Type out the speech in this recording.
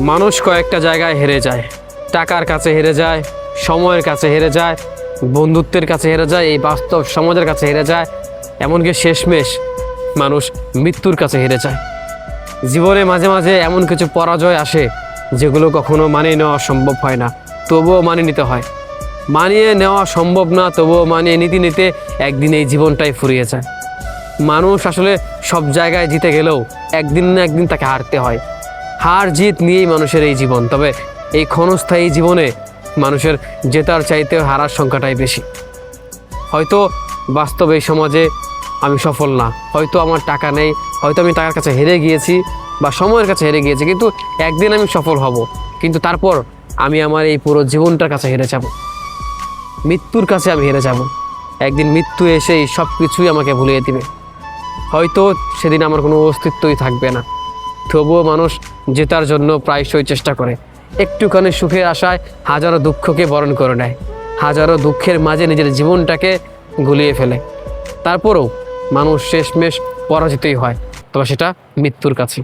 মানুষ কয়েকটা জায়গায় হেরে যায়, টাকার কাছে হেরে যায়, সময়ের কাছে হেরে যায়, বন্ধুত্বের কাছে হেরে যায়, এই বাস্তব সমাজের কাছে হেরে যায়, এমনকি শেষমেশ মানুষ মৃত্যুর কাছে হেরে যায়। জীবনে মাঝে মাঝে এমন কিছু পরাজয় আসে যেগুলো কখনো মানিয়ে নেওয়া সম্ভব হয় না, তবুও মানিয়ে নিতে হয়। মানিয়ে নেওয়া সম্ভব না, তবুও মানিয়ে নিতে নিতে একদিন এই জীবনটাই ফুরিয়ে যায়। মানুষ আসলে সব জায়গায় জিতে গেলেও একদিন না একদিন তাকে হারতে হয়। হার জিত নিয়েই মানুষের এই জীবন। তবে এই ক্ষণস্থায়ী জীবনে মানুষের জেতার চাইতেও হারার সংখ্যাটাই বেশি। হয়তো বাস্তব এই সমাজে আমি সফল না, হয়তো আমার টাকা নেই, হয়তো আমি টাকার কাছে হেরে গিয়েছি বা সময়ের কাছে হেরে গিয়েছি, কিন্তু একদিন আমি সফল হব। কিন্তু তারপর আমি আমার এই পুরো জীবনটার কাছে হেরে যাব, মৃত্যুর কাছে আমি হেরে যাব। একদিন মৃত্যু এসে এই সব কিছুই আমাকে ভুলিয়ে দিবে। হয়তো সেদিন আমার কোনো অস্তিত্বই থাকবে না। তবুও মানুষ জেতার জন্য প্রায়শই চেষ্টা করে। একটুখানি সুখের আশায় হাজারো দুঃখকে বরণ করে নেয়, হাজারো দুঃখের মাঝে নিজের জীবনটাকে গুলিয়ে ফেলে। তারপরেও মানুষ শেষমেশ পরাজিতই হয়, তবে সেটা মৃত্যুর কাছে।